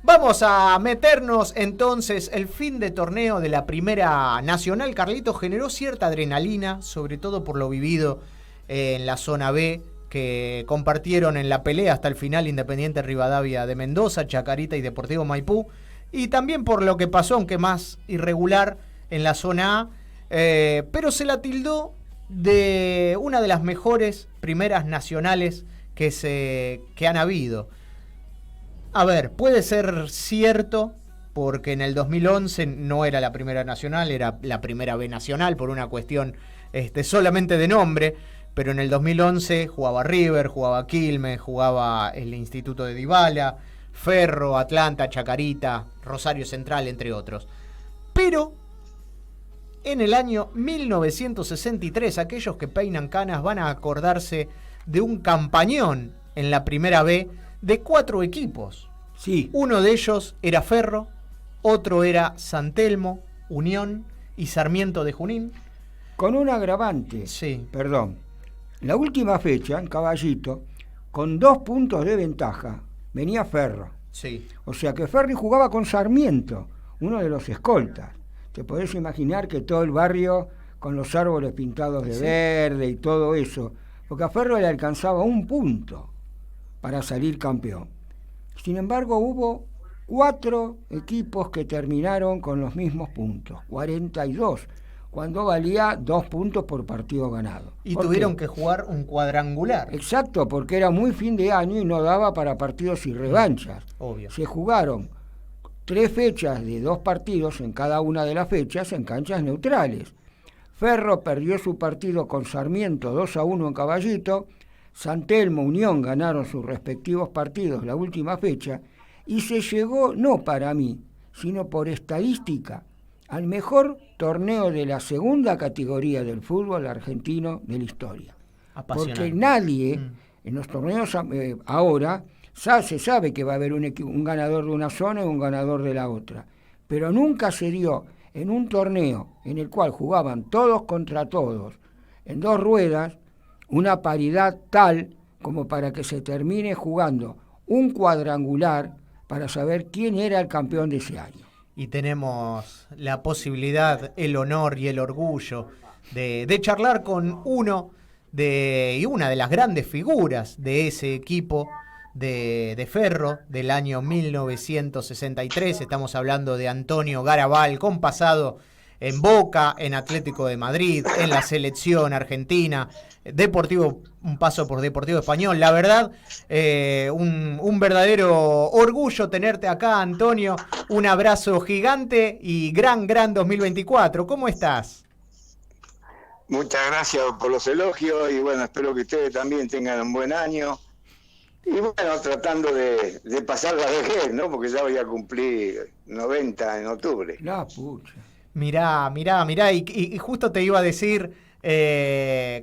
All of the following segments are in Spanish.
Vamos a meternos entonces. El fin de torneo de la Primera Nacional, Carlito, generó cierta adrenalina, sobre todo por lo vivido en la zona B, que compartieron en la pelea hasta el final Independiente Rivadavia de Mendoza, Chacarita y Deportivo Maipú, y también por lo que pasó, aunque más irregular, en la zona A, pero se la tildó de una de las mejores primeras nacionales que han habido. A ver, puede ser cierto, porque en el 2011 no era la Primera Nacional, era la Primera B Nacional por una cuestión solamente de nombre, pero en el 2011 jugaba River, jugaba Quilmes, jugaba el Instituto de Dybala, Ferro, Atlanta, Chacarita, Rosario Central, entre otros. Pero en el año 1963, aquellos que peinan canas van a acordarse de un campañón en la Primera B de 4 equipos. Sí. Uno de ellos era Ferro, otro era San Telmo, Unión y Sarmiento de Junín. Con un agravante. Sí. Perdón. La última fecha, en Caballito, con 2 puntos de ventaja, venía Ferro. Sí. O sea que Ferro jugaba con Sarmiento, uno de los escoltas. Te podés imaginar que todo el barrio con los árboles pintados de verde y todo eso, porque a Ferro le alcanzaba 1 punto para salir campeón. Sin embargo, hubo 4 equipos que terminaron con los mismos puntos, 42, cuando valía 2 puntos por partido ganado. Y tuvieron que jugar un cuadrangular. Exacto, porque era muy fin de año y no daba para partidos y revanchas. Obvio. Se jugaron 3 fechas de 2 partidos en cada una de las fechas en canchas neutrales. Ferro perdió su partido con Sarmiento 2-1 en Caballito. San Telmo, Unión ganaron sus respectivos partidos la última fecha y se llegó, no para mí, sino por estadística, al mejor torneo de la segunda categoría del fútbol argentino de la historia. Porque nadie en los torneos ahora se sabe que va a haber un ganador de una zona y un ganador de la otra, pero nunca se dio en un torneo en el cual jugaban todos contra todos, en 2 ruedas, una paridad tal como para que se termine jugando un cuadrangular para saber quién era el campeón de ese año. Y tenemos la posibilidad, el honor y el orgullo de charlar con una de las grandes figuras de ese equipo de Ferro del año 1963. Estamos hablando de Antonio Garabal, con pasado en Boca, en Atlético de Madrid, en la selección argentina, un paso por Deportivo Español. La verdad, un verdadero orgullo tenerte acá, Antonio. Un abrazo gigante y gran 2024. ¿Cómo estás? Muchas gracias por los elogios y bueno, espero que ustedes también tengan un buen año. Y bueno, tratando de pasar la vejez, ¿no? Porque ya voy a cumplir 90 en octubre. La pucha. Mirá, y justo te iba a decir,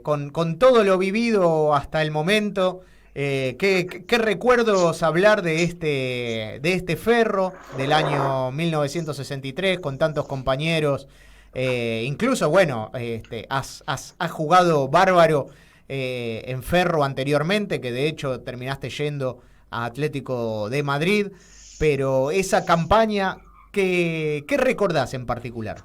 con todo lo vivido hasta el momento, ¿qué recuerdos hablar de este Ferro del año 1963, con tantos compañeros? Incluso, bueno, has jugado bárbaro en Ferro anteriormente, que de hecho terminaste yendo a Atlético de Madrid, pero esa campaña, ¿qué recordás en particular?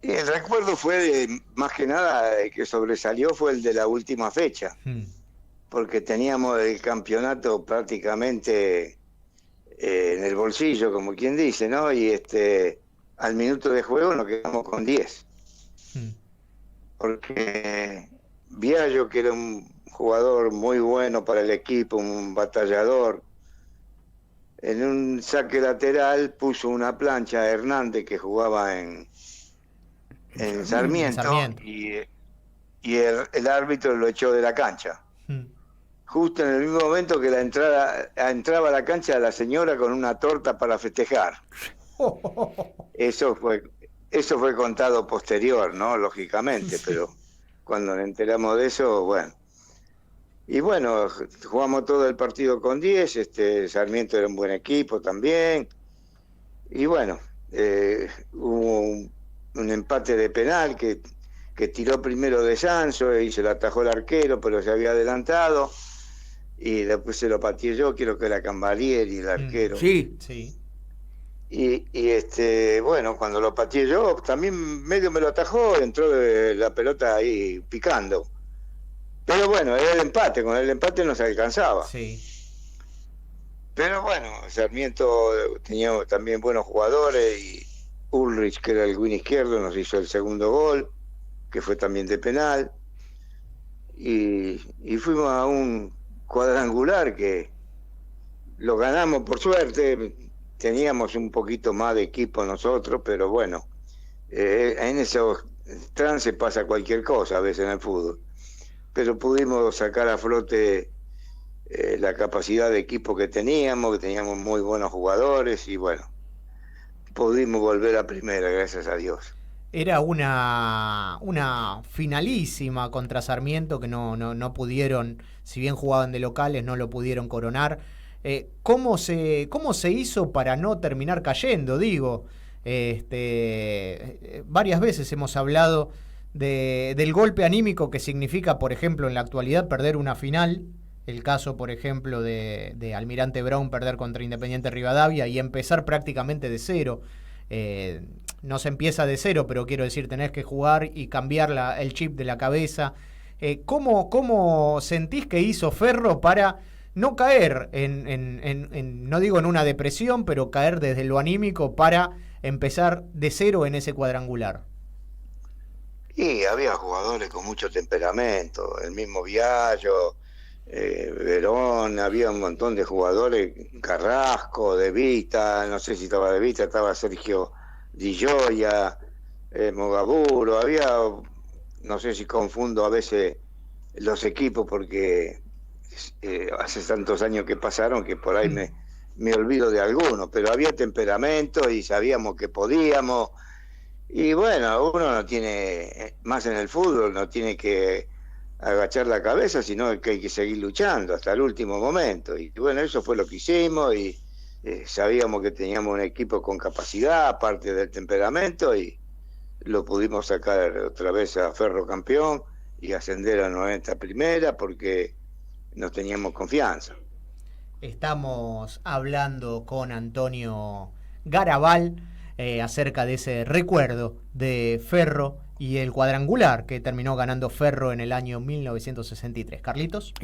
Y el recuerdo fue, más que nada, que sobresalió fue el de la última fecha, porque teníamos el campeonato prácticamente en el bolsillo, como quien dice, ¿no? Y al minuto de juego nos quedamos con 10. Porque Viallo, que era un jugador muy bueno para el equipo, un batallador, en un saque lateral puso una plancha a Hernández, que jugaba en Sarmiento. Y el árbitro lo echó de la cancha. Justo en el mismo momento que entraba a la cancha la señora con una torta para festejar. Eso fue contado posterior, ¿no? Lógicamente, pero cuando nos enteramos de eso, bueno. Y bueno, jugamos todo el partido con 10, Sarmiento era un buen equipo también. Y bueno, hubo un empate de penal que tiró primero de Sanso y se lo atajó el arquero, pero se había adelantado. y después se lo pateé yo, creo que era Cambalieri, el arquero. Sí. Y bueno, cuando lo pateé yo, también medio me lo atajó, entró la pelota ahí picando. Pero bueno, era el empate, con el empate no se alcanzaba. Sí. Pero bueno, Sarmiento tenía también buenos jugadores, y Ulrich, que era el win izquierdo, nos hizo el segundo gol, que fue también de penal. Y fuimos a un cuadrangular que lo ganamos por suerte. Teníamos un poquito más de equipo nosotros, pero bueno, en esos trances pasa cualquier cosa a veces en el fútbol. Pero pudimos sacar a flote la capacidad de equipo que teníamos muy buenos jugadores, y bueno, pudimos volver a primera, gracias a Dios. Era una finalísima contra Sarmiento que no pudieron, si bien jugaban de locales, no lo pudieron coronar. ¿Cómo se hizo para no terminar cayendo? Digo, varias veces hemos hablado del golpe anímico que significa, por ejemplo, en la actualidad perder una final. El caso, por ejemplo, de Almirante Brown perder contra Independiente Rivadavia y empezar prácticamente de cero. No se empieza de cero, pero quiero decir, tenés que jugar y cambiar el chip de la cabeza. ¿Cómo sentís que hizo Ferro para no caer no digo en una depresión, pero caer desde lo anímico para empezar de cero en ese cuadrangular? Y había jugadores con mucho temperamento, el mismo Viallo, Verón, había un montón de jugadores, Carrasco, De Vita, no sé si estaba De Vita, estaba Sergio Di Gioia, Mogaburo, había, no sé si confundo a veces los equipos porque hace tantos años que pasaron que por ahí me olvido de algunos, pero había temperamento y sabíamos que podíamos. Y bueno, uno no tiene, más en el fútbol, no tiene que agachar la cabeza, sino que hay que seguir luchando hasta el último momento. Y bueno, eso fue lo que hicimos, y sabíamos que teníamos un equipo con capacidad, aparte del temperamento, y lo pudimos sacar otra vez a Ferro campeón y ascender a 90 primera porque nos teníamos confianza. Estamos hablando con Antonio Garabal acerca de ese recuerdo de Ferro y el cuadrangular que terminó ganando Ferro en el año 1963. Carlitos.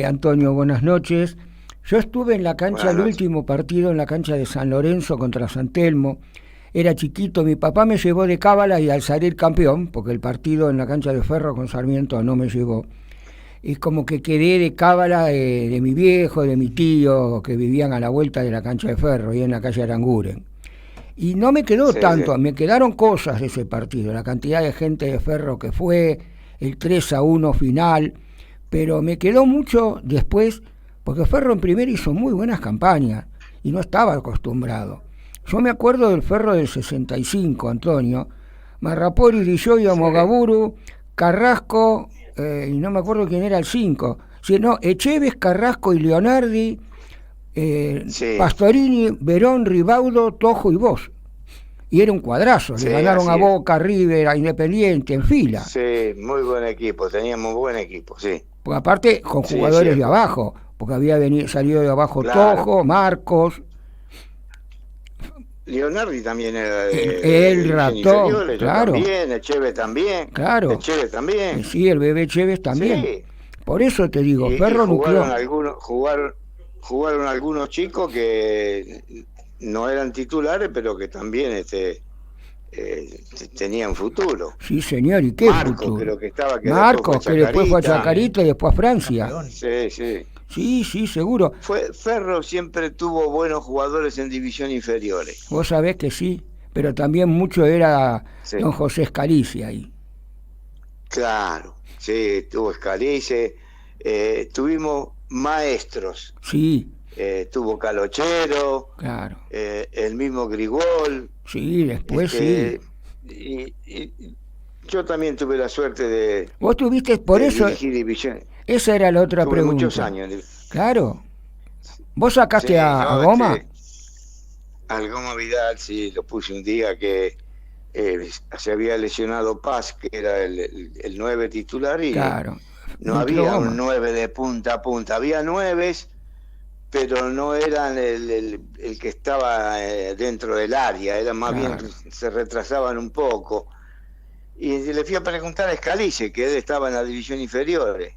Antonio, buenas noches. Yo estuve en la cancha, el último partido en la cancha de San Lorenzo contra San Telmo. Era chiquito, mi papá me llevó de cábala y al salir campeón, porque el partido en la cancha de Ferro con Sarmiento no me llevó, y como que quedé de cábala de mi viejo, de mi tío, que vivían a la vuelta de la cancha de Ferro, y en la calle Aranguren. Y no me quedó tanto, me quedaron cosas de ese partido, la cantidad de gente de Ferro que fue, el 3-1 final, pero me quedó mucho después, porque Ferro en primera hizo muy buenas campañas, y no estaba acostumbrado. Yo me acuerdo del Ferro del 65, Antonio, Marrapori, Di Gioia, Mogaburu, Carrasco, y no me acuerdo quién era el 5, sino Echeves, Carrasco y Leonardi, Pastorini, Verón, Ribaudo, Tojo y vos. Y era un cuadrazo, le ganaron a Boca, River, a Independiente, en fila. Sí, muy buen equipo, teníamos buen equipo, sí. Porque aparte con jugadores de abajo, porque había salido de abajo Tojo, Marcos. Leonardi también era de el ratón, claro. También, Echeves también. Claro. Echeves también. Sí, el bebé Echeves también. Sí. Por eso te digo, Ferro jugaron algunos chicos que no eran titulares, pero que también tenían futuro. Sí, señor, ¿y qué Marcos, futuro? Creo que estaba, Marcos, que después fue a Chacarita y después a Francia. Sí, sí. Sí, seguro. Ferro siempre tuvo buenos jugadores en división inferiores. Vos sabés que sí, pero también mucho era don José Scalise ahí. Claro, sí, tuvo Scalise, tuvimos maestros. Sí. Tuvo Calochero, claro. El mismo Grigol. Sí, después sí. Y yo también tuve la suerte de... Vos tuviste, por eso... división. Esa era la otra pregunta. Muchos años. Claro. ¿Vos sacaste a Goma? Al Goma Vidal, sí, lo puse un día que se había lesionado Paz, que era el 9 titular, y claro. No había un 9 de punta a punta, había 9, pero no eran el que estaba dentro del área, eran más bien, se retrasaban un poco. Y le fui a preguntar a Scalise, que él estaba en la división inferiores.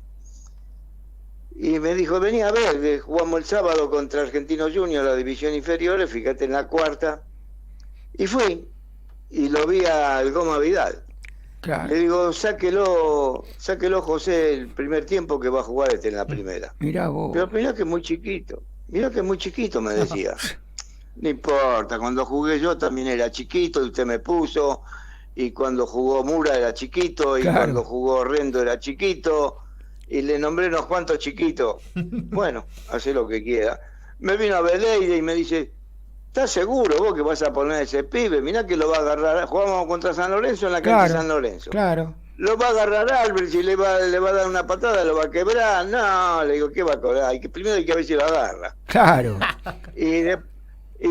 Y me dijo, vení a ver, jugamos el sábado contra Argentino Junior, la división inferiores, fíjate en la cuarta. Y fui, y lo vi al Goma Vidal. Claro. Le digo, sáquelo José el primer tiempo que va a jugar en la primera. Mirá vos. Pero mirá que es muy chiquito, me decía. No importa, cuando jugué yo también era chiquito y usted me puso, y cuando jugó Mura era chiquito, y cuando jugó Rendo era chiquito, y le nombré unos cuantos chiquitos. Bueno, hace lo que quiera. Me vino a Beleide y me dice, ¿estás seguro vos que vas a poner ese pibe? Mirá que lo va a agarrar. Jugamos contra San Lorenzo en la cancha de San Lorenzo. Claro. Lo va a agarrar Albert y le va a dar una patada, lo va a quebrar. No, le digo, ¿qué va a cobrar? Primero hay que ver si lo agarra. Claro. Y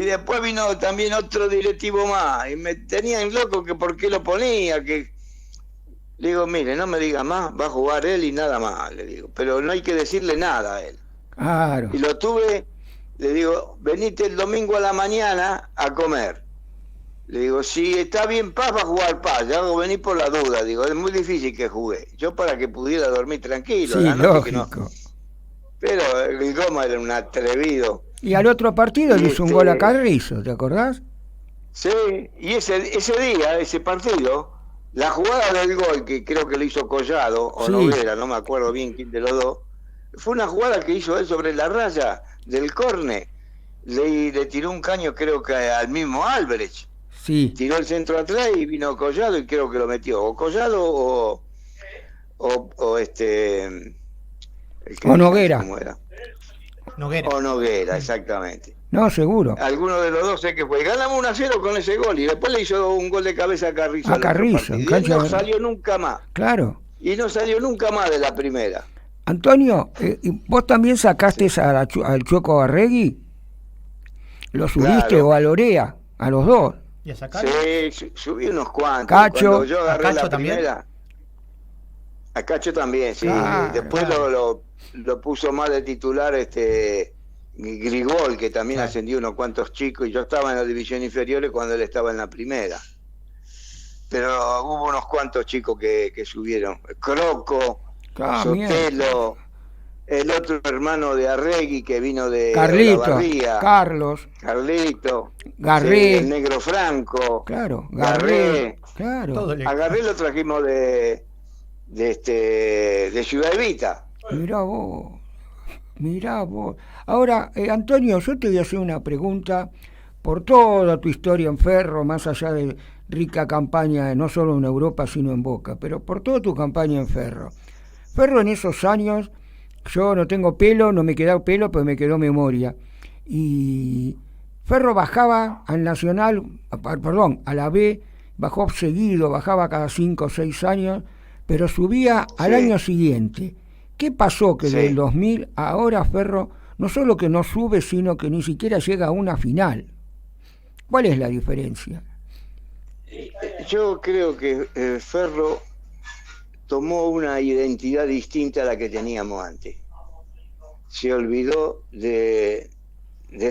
después vino también otro directivo más. Y me tenían loco que por qué lo ponía, que... Le digo, mire, no me diga más, va a jugar él y nada más, le digo. Pero no hay que decirle nada a él. Claro. Y lo tuve, le digo, venite el domingo a la mañana a comer. Le digo, si está bien Paz, va a jugar Paz. Ya hago venir por la duda, digo, es muy difícil que jugué. Yo para que pudiera dormir tranquilo. Sí, lógico. No. Pero el Goma era un atrevido. Y al otro partido le hizo un gol a Carrizo, ¿te acordás? Sí, y ese día, ese partido... La jugada del gol, que creo que le hizo Collado, o Noguera, no me acuerdo bien quién de los dos, fue una jugada que hizo él sobre la raya del córner. Le tiró un caño, creo que al mismo Albrecht. Sí. Tiró el centro atrás y vino Collado y creo que lo metió. O Collado o Noguera. ¿Cómo era? Noguera. O Noguera, exactamente. No, seguro. Alguno de los dos sé que fue. Ganamos 1-0 con ese gol y después le hizo un gol de cabeza a Carrizo. A Carrizo. Y no salió nunca más. Claro. Y no salió nunca más de la primera. Antonio, ¿vos también sacaste al Chueco Arregui? ¿Lo subiste o a Lorea? A los dos. ¿Y a sacarlo? Sí, subí unos cuantos. Cacho. Cuando yo agarré ¿A Cacho la primera. A Cacho también, sí. Claro, después lo puso más de titular Grigol, que también ascendió unos cuantos chicos, y yo estaba en la división inferiores cuando él estaba en la primera. Pero hubo unos cuantos chicos que subieron. Croco, Sotelo, el otro hermano de Arregui que vino de Carlito, Carlito, Garré, sí, el negro Franco, claro, Garré, claro. A Garré lo trajimos de Ciudad Evita. Mirá vos. Ahora, Antonio, yo te voy a hacer una pregunta por toda tu historia en Ferro, más allá de rica campaña, no solo en Europa, sino en Boca, pero por toda tu campaña en Ferro. Ferro en esos años, yo no tengo pelo, no me quedó pelo, pero me quedó memoria. Y Ferro bajaba al Nacional, a la B, bajó seguido, bajaba cada 5 o 6 años, pero subía al año siguiente. ¿Qué pasó que del 2000 a ahora Ferro no solo que no sube, sino que ni siquiera llega a una final? ¿Cuál es la diferencia? Yo creo que Ferro tomó una identidad distinta a la que teníamos antes. Se olvidó del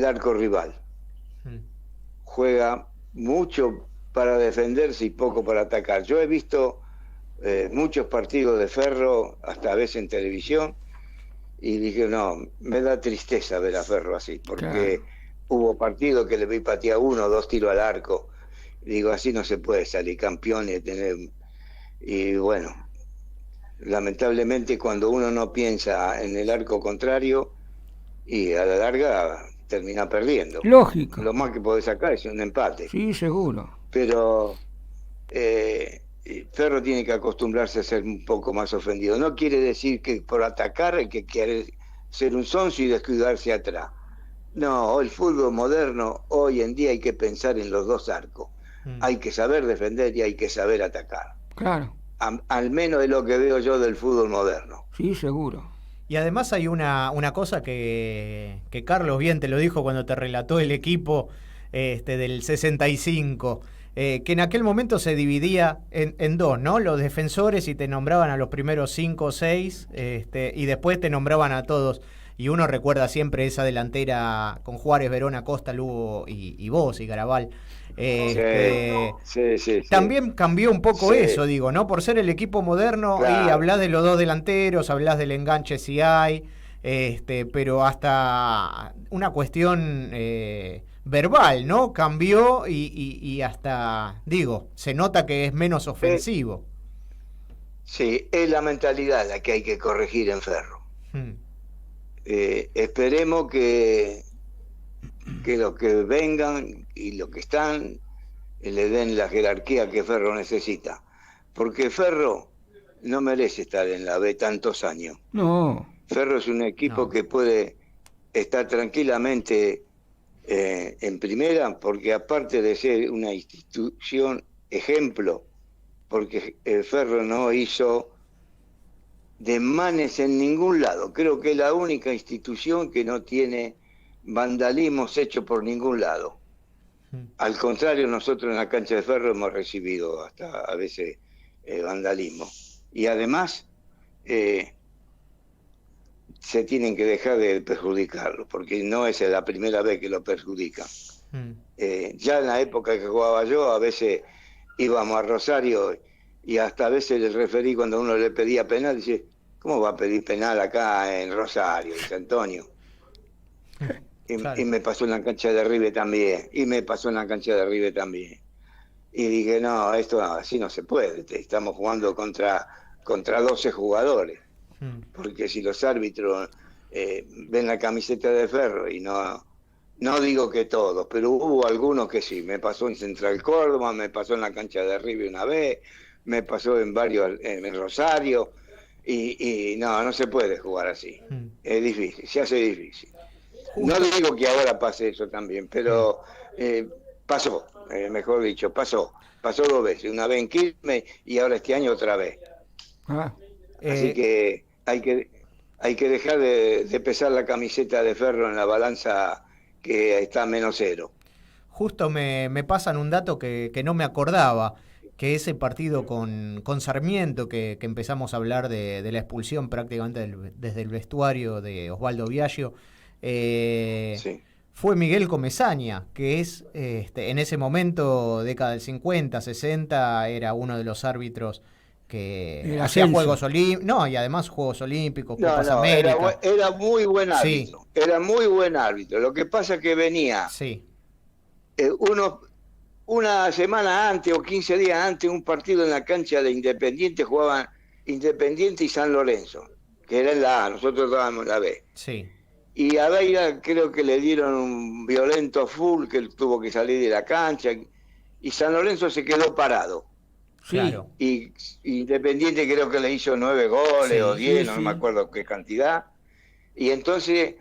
arco rival. Juega mucho para defenderse y poco para atacar. Yo he visto muchos partidos de Ferro, hasta a veces en televisión, y dije, no, me da tristeza ver a Ferro así, porque hubo partidos que le vi patear 1 o 2 tiros al arco. Digo, así no se puede salir campeón y tener... Y bueno, lamentablemente cuando uno no piensa en el arco contrario, y a la larga termina perdiendo. Lógico. Lo más que podés sacar es un empate. Sí, seguro. Pero Ferro tiene que acostumbrarse a ser un poco más ofendido. No quiere decir que por atacar hay que querer ser un sonso y descuidarse atrás. No, el fútbol moderno, hoy en día hay que pensar en los dos arcos. Hay que saber defender y hay que saber atacar. Claro. Al menos es lo que veo yo del fútbol moderno. Sí, seguro. Y además hay una cosa que Carlos bien te lo dijo cuando te relató el equipo del 65. que en aquel momento se dividía en dos, ¿no? Los defensores, y te nombraban a los primeros 5 o 6, y después te nombraban a todos. Y uno recuerda siempre esa delantera con Juárez, Verón, Acosta, Lugo y vos y Garabal. Sí. También cambió un poco eso, digo, ¿no? Por ser el equipo moderno, Claro. y hablás de los dos delanteros, hablás del enganche si hay, pero hasta una cuestión verbal, ¿no? Cambió y hasta, digo, se nota que es menos ofensivo. Sí, es la mentalidad la que hay que corregir en Ferro. Esperemos que los que vengan y los que están le den la jerarquía que Ferro necesita. Porque Ferro no merece estar en la B tantos años. No. Ferro es un equipo que puede estar tranquilamente en primera, porque aparte de ser una institución ejemplo, porque el Ferro no hizo desmanes en ningún lado. Creo que es la única institución que no tiene vandalismos hechos por ningún lado. Al contrario, nosotros en la cancha de Ferro hemos recibido hasta a veces vandalismo. Y además se tienen que dejar de perjudicarlo, porque no es la primera vez que lo perjudican. Ya en la época que jugaba yo, a veces íbamos a Rosario y hasta a veces el referí, cuando uno le pedía penal, dice: ¿cómo va a pedir penal acá en Rosario, en San Antonio? Claro. Y me pasó en la cancha de River también, Y dije: no, esto así no se puede, estamos jugando contra 12 jugadores. Porque si los árbitros ven la camiseta de Ferro, y no digo que todos, pero hubo algunos que sí. Me pasó en Central Córdoba, me pasó en la cancha de River una vez, me pasó en varios, en Rosario, y no se puede jugar así. Es difícil, se hace difícil. No digo que ahora pase eso también, pero pasó, mejor dicho, pasó 2 veces, una vez en Quilmes y ahora este año otra vez. Así que hay que dejar de pesar la camiseta de Ferro en la balanza que está a -0. Justo me pasan un dato que no me acordaba, que ese partido con Sarmiento, que empezamos a hablar de la expulsión prácticamente desde el vestuario de Osvaldo Biagio, fue Miguel Comesaña, que es en ese momento, década del 50, 60, era uno de los árbitros que hacía Juegos Olímpicos, y además Juegos Olímpicos, Copas América. Era muy buen árbitro, sí. Era muy buen árbitro. Lo que pasa es que venía una semana antes o 15 días antes, un partido en la cancha de Independiente, jugaban Independiente y San Lorenzo, que era en la A, nosotros estábamos en la B. Sí. Y a Beira creo que le dieron un violento full, que él tuvo que salir de la cancha, y San Lorenzo se quedó parado. Sí. Claro. Y Independiente creo que le hizo 9 goles o 10, no me acuerdo qué cantidad. Y entonces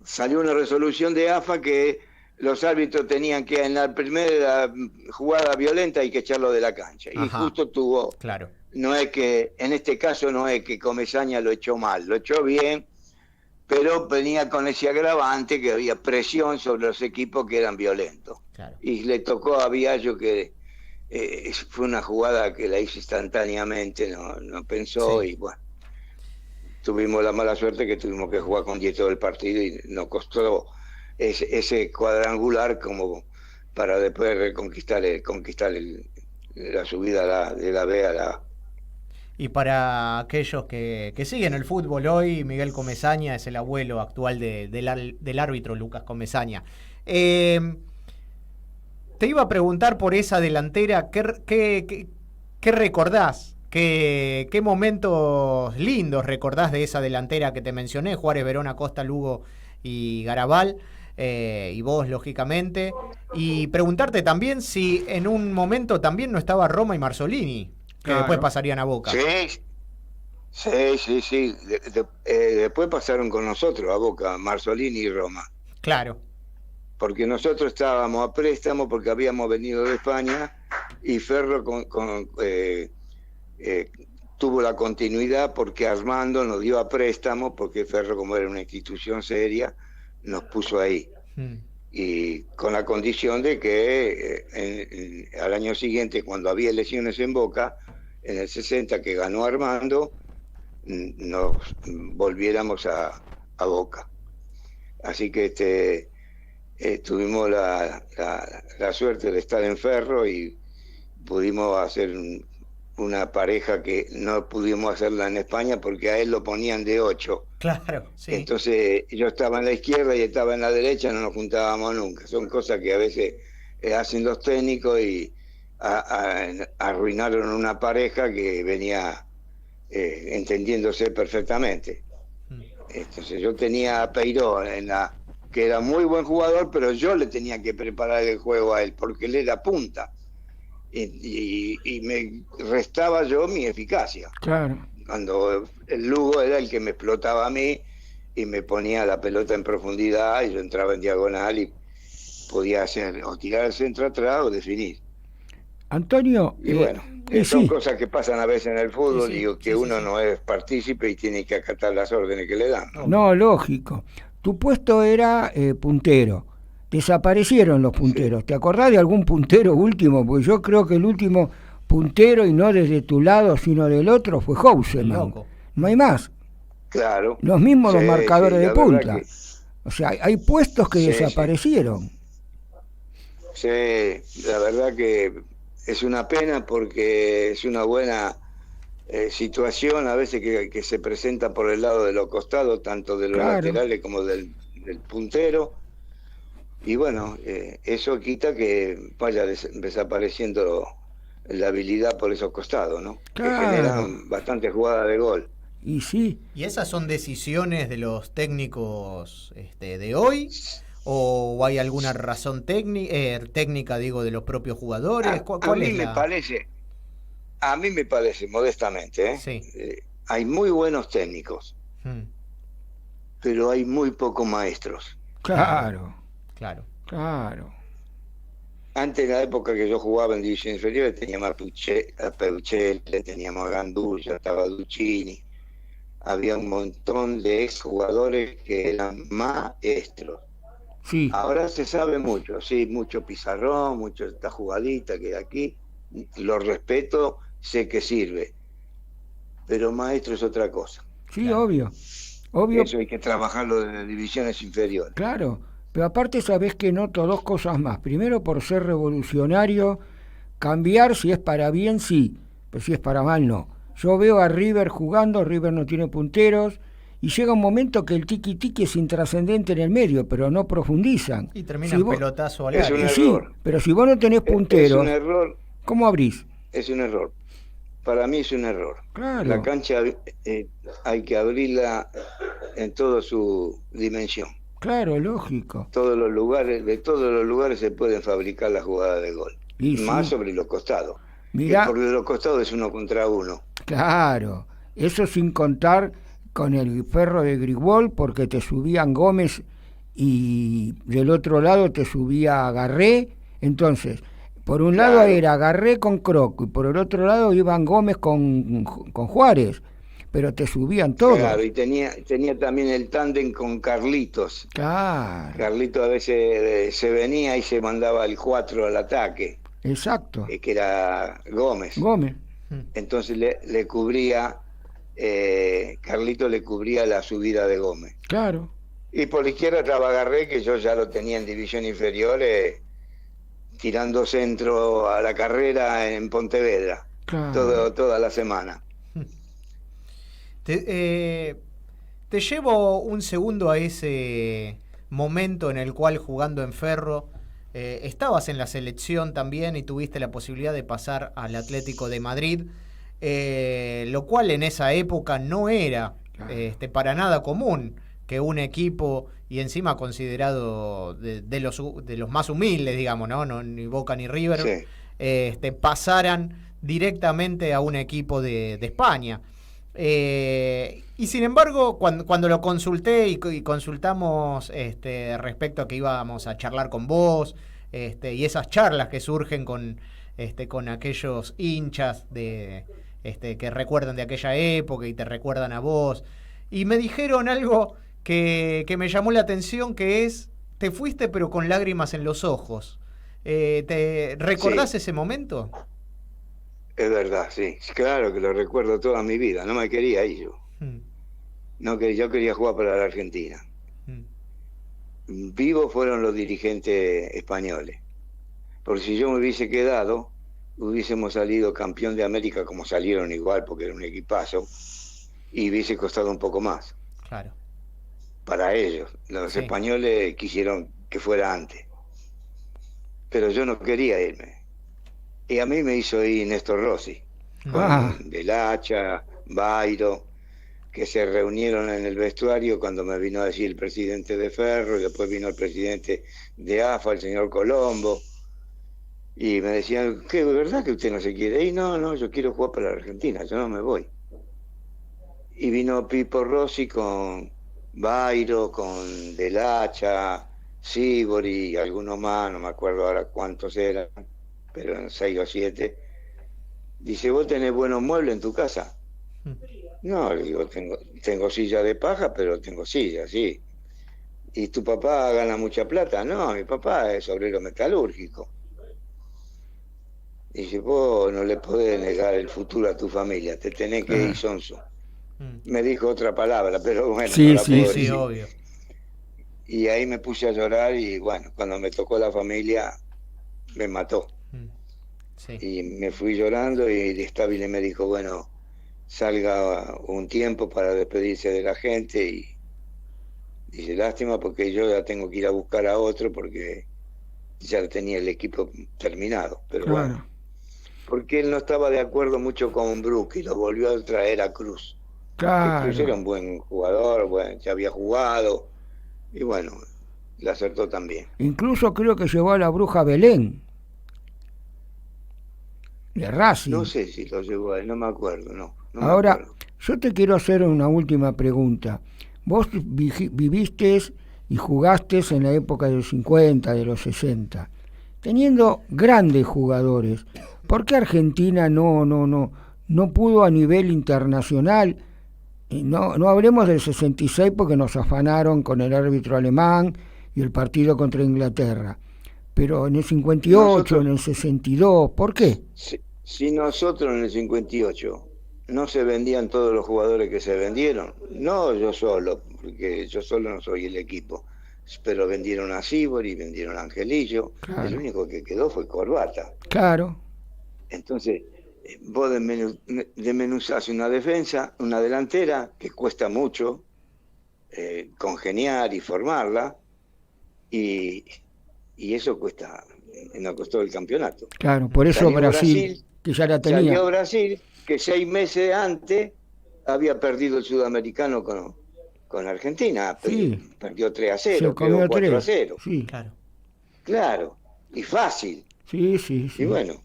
salió una resolución de AFA que los árbitros tenían que, en la primera jugada violenta, hay que echarlo de la cancha. Y justo tuvo... Claro. No es que, en este caso no es que Comesaña lo echó mal, lo echó bien, pero venía con ese agravante que había presión sobre los equipos que eran violentos. Claro. Y le tocó a Biagio, que fue una jugada que la hizo instantáneamente, no pensó, y bueno, tuvimos la mala suerte que tuvimos que jugar con 10 todo el partido y nos costó ese cuadrangular como para después conquistar la subida de la B a la A. Y para aquellos que siguen el fútbol hoy, Miguel Comesaña es el abuelo actual del árbitro Lucas Comesaña. Te iba a preguntar por esa delantera, ¿qué recordás? ¿Qué momentos lindos recordás de esa delantera que te mencioné? Juárez, Verón, Acosta, Lugo y Garabal, y vos, lógicamente. Y preguntarte también si en un momento también no estaba Roma y Marzolini, que después pasarían a Boca. Sí. Después pasaron con nosotros a Boca, Marzolini y Roma. Claro. Porque nosotros estábamos a préstamo porque habíamos venido de España, y Ferro tuvo la continuidad porque Armando nos dio a préstamo, porque Ferro, como era una institución seria, nos puso ahí. y con la condición de que al año siguiente, cuando había elecciones en Boca, en el 60 que ganó Armando, nos volviéramos a Boca. Así que tuvimos la suerte de estar en Ferro y pudimos hacer una pareja que no pudimos hacerla en España porque a él lo ponían de 8. Claro, sí. Entonces yo estaba en la izquierda y estaba en la derecha, no nos juntábamos nunca. Son cosas que a veces hacen los técnicos y arruinaron una pareja que venía entendiéndose perfectamente. Entonces yo tenía a Peiró que era muy buen jugador, pero yo le tenía que preparar el juego a él porque él era punta. Y me restaba yo mi eficacia. Claro. Cuando el Lugo era el que me explotaba a mí y me ponía la pelota en profundidad y yo entraba en diagonal y podía hacer o tirar el centro atrás o definir. Antonio, y bueno, son sí. cosas que pasan a veces en el fútbol, Sí, que uno no es partícipe y tiene que acatar las órdenes que le dan. No, lógico. Tu puesto era puntero. Desaparecieron los punteros. Sí. ¿Te acordás de algún puntero último? Porque yo creo que el último puntero, y no desde tu lado, sino del otro, fue Houseman. No hay más. Claro. Los mismos los marcadores de punta. Que... O sea, hay puestos que desaparecieron. Sí, la verdad que es una pena porque es una buena situación a veces que se presenta por el lado de los costados, tanto de los laterales como del puntero. Y bueno, eso quita que vaya desapareciendo la habilidad por esos costados, ¿no? Claro. Que generan bastantes jugadas de gol. Y sí. ¿Y esas son decisiones de los técnicos de hoy? ¿O hay alguna razón técnica, digo, de los propios jugadores? A mí me parece, modestamente, sí. Hay muy buenos técnicos, pero hay muy pocos maestros. Claro. Antes, en la época que yo jugaba en división inferior, teníamos a Peuchel, teníamos a Gandulla, estaba Duccini. Había un montón de exjugadores que eran maestros. Sí. Ahora se sabe mucho, sí, mucho pizarrón, mucho esta jugadita que aquí, lo respeto, sé que sirve, pero maestro es otra cosa. Sí, claro. Obvio. Eso hay que trabajarlo desde divisiones inferiores. Claro, pero aparte sabés que noto dos cosas más. Primero, por ser revolucionario, cambiar si es para bien, sí, pero si es para mal, no. Yo veo a River jugando, River no tiene punteros, y llega un momento que el tiki-tiki es intrascendente en el medio, pero no profundizan. Y terminan pelotazo al área. Es un error. Sí, pero si vos no tenés punteros, es un error. ¿Cómo abrís? Es un error. Para mí es un error. Claro. La cancha hay que abrirla en toda su dimensión. Claro, lógico. De todos los lugares se pueden fabricar las jugadas de gol. Y más sí. sobre los costados. Mirá, porque de los costados es 1 contra 1. Claro, eso sin contar con el Ferro de Grigol, porque te subían Gómez y del otro lado te subía Garré. Entonces, por un lado era Garré con Croco y por el otro lado iban Gómez con Juárez, pero te subían todos. Claro, y tenía también el tándem con Carlitos. Claro. Carlitos a veces se venía y se mandaba el 4 al ataque. Exacto. Que era Gómez. Entonces le cubría, Carlito le cubría la subida de Gómez. Claro. Y por la izquierda estaba Garré, que yo ya lo tenía en división inferior, tirando centro a la carrera en Pontevedra. Claro. Toda la semana. Te llevo un segundo a ese momento en el cual, jugando en Ferro, estabas en la selección también y tuviste la posibilidad de pasar al Atlético de Madrid, lo cual en esa época no era para nada común que un equipo, y encima considerado de los más humildes, digamos, no ni Boca ni River, sí. Pasaran directamente a un equipo de España. Y sin embargo, cuando lo consulté y consultamos respecto a que íbamos a charlar con vos, y esas charlas que surgen con aquellos hinchas que recuerdan de aquella época y te recuerdan a vos, y me dijeron algo que me llamó la atención, que es te fuiste pero con lágrimas en los ojos. ¿Te recordás ese momento? Es verdad, sí. Claro que lo recuerdo toda mi vida. No me quería ir yo. No, que yo quería jugar para la Argentina. Vivos fueron los dirigentes españoles. Porque si yo me hubiese quedado, hubiésemos salido campeón de América, como salieron igual, porque era un equipazo, y hubiese costado un poco más. Claro. Para ellos. Los españoles quisieron que fuera antes. Pero yo no quería irme. Y a mí me hizo ir Néstor Rossi, con Del Hacha, Bairo, que se reunieron en el vestuario cuando me vino a decir el presidente de Ferro, y después vino el presidente de AFA, el señor Colombo, y me decían, ¿qué, verdad que usted no se quiere ir? No, yo quiero jugar para la Argentina, yo no me voy. Y vino Pipo Rossi con Bairo, con Del Hacha, Sibori, algunos más, no me acuerdo ahora cuántos eran, pero en 6 o 7. Dice, ¿vos tenés buenos muebles en tu casa? No, le digo, tengo silla de paja, pero tengo silla, sí. ¿Y tu papá gana mucha plata? No, mi papá es obrero metalúrgico. Dice, vos no le podés negar el futuro a tu familia, te tenés que ir sonso. Me dijo otra palabra, pero bueno, sí, no la puedo sí, decir. Obvio. Y ahí me puse a llorar y bueno, cuando me tocó la familia, me mató. Sí. Y me fui llorando y el Stabile me dijo, bueno, salga un tiempo para despedirse de la gente y dice, lástima porque yo ya tengo que ir a buscar a otro porque ya tenía el equipo terminado. Pero bueno, porque él no estaba de acuerdo mucho con Brook y lo volvió a traer a Cruz. Claro. Que Cruz era un buen jugador, ya había jugado y bueno, le acertó también. Incluso creo que llevó a la Bruja Belén de Racing. No sé si lo llevó a él, no me acuerdo, no Ahora, me acuerdo. yo te quiero hacer una última pregunta. Vos viviste y jugaste en la época de los 50, de los 60, teniendo grandes jugadores. ¿Por qué Argentina no pudo a nivel internacional? Y no hablemos del 66 porque nos afanaron con el árbitro alemán y el partido contra Inglaterra. Pero en el 58, en el 62, ¿por qué? Si nosotros en el 58 no se vendían todos los jugadores que se vendieron, no yo solo, porque yo solo no soy el equipo, pero vendieron a Sibori, vendieron a Angelillo, claro. El único que quedó fue Corbata. Claro. Entonces, vos desmenuzás una defensa, una delantera, que cuesta mucho congeniar y formarla, y eso nos costó el campeonato. Claro, por eso Brasil, que ya la tenía. Salió Brasil, que 6 meses antes había perdido el sudamericano con Argentina, sí. Perdió 3-0, quedó 4-0. Sí. Claro, y fácil. Sí. Y bueno,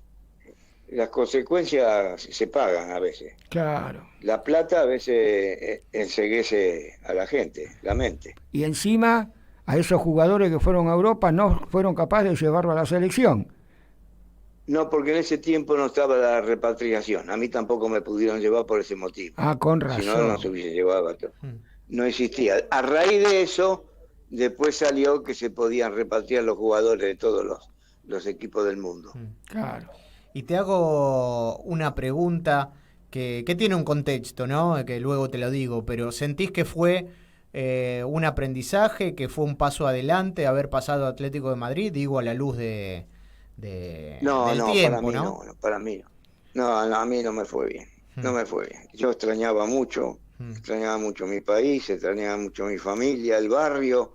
las consecuencias se pagan a veces. Claro. La plata a veces enceguece a la gente, la mente. Y encima, a esos jugadores que fueron a Europa no fueron capaces de llevarlo a la selección. No, porque en ese tiempo no estaba la repatriación. A mí tampoco me pudieron llevar por ese motivo. Con razón. Si no, no se hubiese llevado a todo. No existía. A raíz de eso, después salió que se podían repatriar los jugadores de todos los equipos del mundo. Claro. Y te hago una pregunta que tiene un contexto, ¿no? Que luego te lo digo, pero ¿sentís que fue un aprendizaje, que fue un paso adelante haber pasado a Atlético de Madrid, digo, a la luz del tiempo, para mí no. No, a mí no me fue bien. No me fue bien. Yo extrañaba mucho mi país, extrañaba mucho mi familia, el barrio.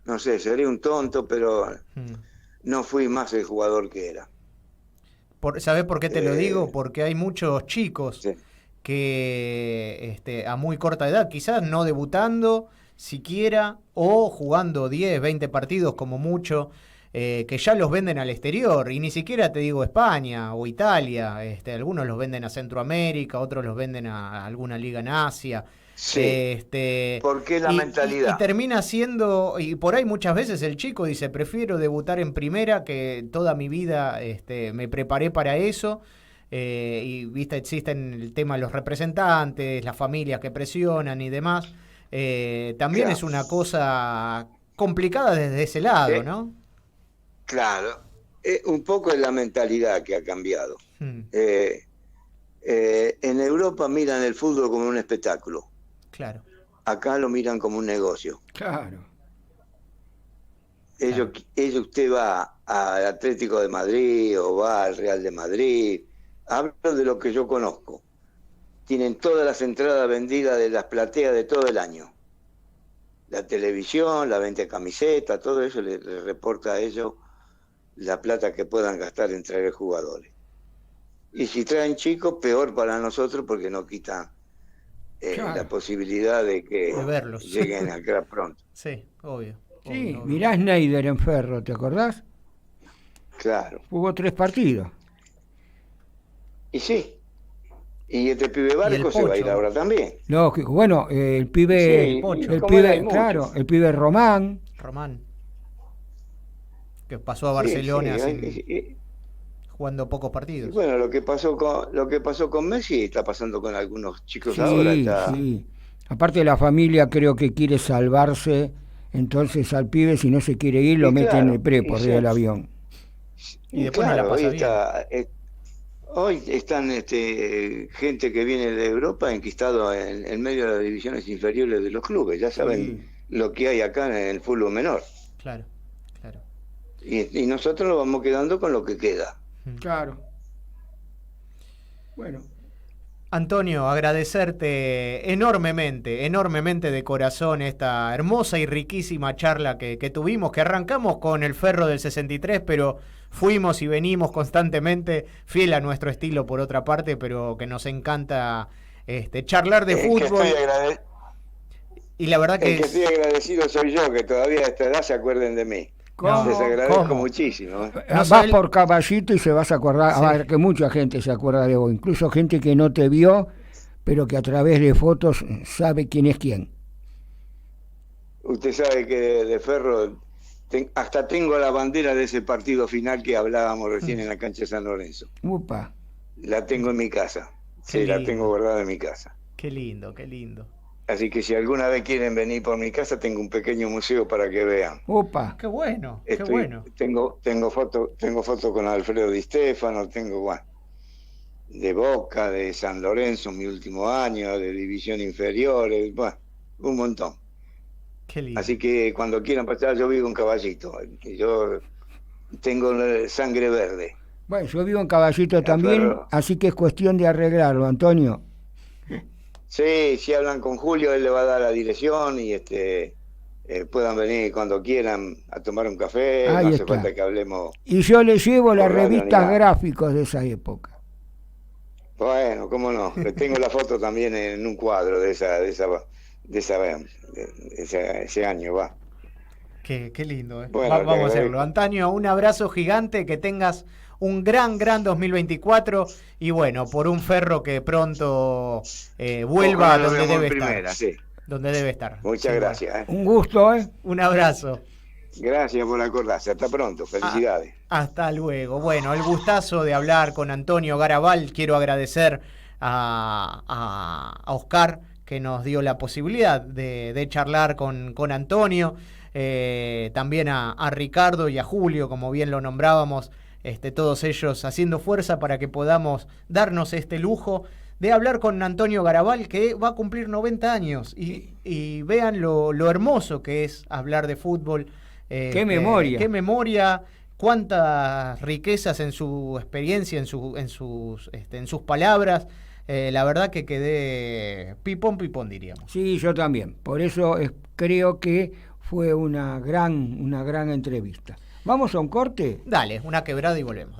No sé, seré un tonto, pero no fui más el jugador que era. ¿Sabés por qué te lo digo? Porque hay muchos chicos que a muy corta edad, quizás no debutando siquiera o jugando 10, 20 partidos como mucho, que ya los venden al exterior, y ni siquiera te digo España o Italia, algunos los venden a Centroamérica, otros los venden a alguna liga en Asia. Sí, porque la mentalidad. Y termina siendo, y por ahí muchas veces el chico dice, prefiero debutar en primera, que toda mi vida me preparé para eso, y viste, existen el tema de los representantes, las familias que presionan y demás. También es una cosa complicada desde ese lado, ¿no? Claro, un poco es la mentalidad que ha cambiado. En Europa miran el fútbol como un espectáculo. Claro. Acá lo miran como un negocio. Claro. Usted va al Atlético de Madrid o va al Real de Madrid, hablo de lo que yo conozco. Tienen todas las entradas vendidas de las plateas de todo el año. La televisión, la venta de camisetas, todo eso le reporta a ellos la plata que puedan gastar en traer jugadores. Y si traen chicos, peor para nosotros porque no quitan la posibilidad de que lleguen acá pronto. Sí, obvio. Sí, mirá Schneider en Ferro, ¿te acordás? Claro. Jugó 3 partidos. Y sí. Y este pibe Barco se va a ir ahora también. Lógico, bueno, el pibe, sí, el pibe, claro, el pibe Román, que pasó a Barcelona jugando pocos partidos. Y bueno, lo que pasó con Messi está pasando con algunos chicos ahora. Sí. Aparte la familia creo que quiere salvarse, entonces al pibe si no se quiere ir lo meten en el prepo arriba del avión. Y después no la pasa bien. Hoy están gente que viene de Europa enquistado en medio de las divisiones inferiores de los clubes. Ya saben lo que hay acá en el fútbol menor. Claro. Y nosotros nos vamos quedando con lo que queda. Claro. Bueno. Antonio, agradecerte enormemente de corazón esta hermosa y riquísima charla que tuvimos, que arrancamos con el Ferro del 63, pero fuimos y venimos constantemente, fiel a nuestro estilo por otra parte, pero que nos encanta charlar de fútbol. Y la verdad que estoy agradecido soy yo, que todavía a esta edad se acuerden de mí. Les agradezco muchísimo. Vas por Caballito y se vas a acordar, a ver, que mucha gente se acuerda de vos, incluso gente que no te vio, pero que a través de fotos sabe quién es quién. Usted sabe que de Ferro hasta tengo la bandera de ese partido final que hablábamos recién en la cancha de San Lorenzo. Upa. La tengo en mi casa. Sí, la tengo guardada en mi casa. Qué lindo. Así que si alguna vez quieren venir por mi casa, tengo un pequeño museo para que vean. Opa. Qué bueno. Tengo fotos con Alfredo Di Stéfano, tengo de Boca, de San Lorenzo, mi último año, de división inferior, un montón. Qué lindo. Así que cuando quieran pasar, yo vivo en Caballito. Yo tengo sangre verde. Bueno, yo vivo en Caballito también, así que es cuestión de arreglarlo, Antonio. Sí, si hablan con Julio, él le va a dar la dirección y puedan venir cuando quieran a tomar un café, Ahí no está. hace falta que hablemos. Y yo le llevo las revistas gráficos de esa época. Bueno, cómo no, le tengo la foto también en un cuadro de ese año, va. Qué lindo, Bueno, vamos a hacerlo. Antonio, un abrazo gigante, que tengas un gran 2024 y bueno, por un Ferro que pronto vuelva a donde debe estar. Sí. Donde debe estar. Muchas gracias. Un gusto, Un abrazo. Gracias por acordarse. Hasta pronto. Felicidades. Hasta luego. Bueno, el gustazo de hablar con Antonio Garabal. Quiero agradecer a Oscar, que nos dio la posibilidad de charlar con Antonio. También a Ricardo y a Julio, como bien lo nombrábamos. Todos ellos haciendo fuerza para que podamos darnos este lujo de hablar con Antonio Garabal, que va a cumplir 90 años. Y vean lo hermoso que es hablar de fútbol. ¡Qué memoria! ¡Qué memoria! Cuántas riquezas en su experiencia, en sus palabras. La verdad que quedé pipón, diríamos. Sí, yo también. Por eso creo que fue una gran entrevista. ¿Vamos a un corte? Dale, una quebrada y volvemos, dale.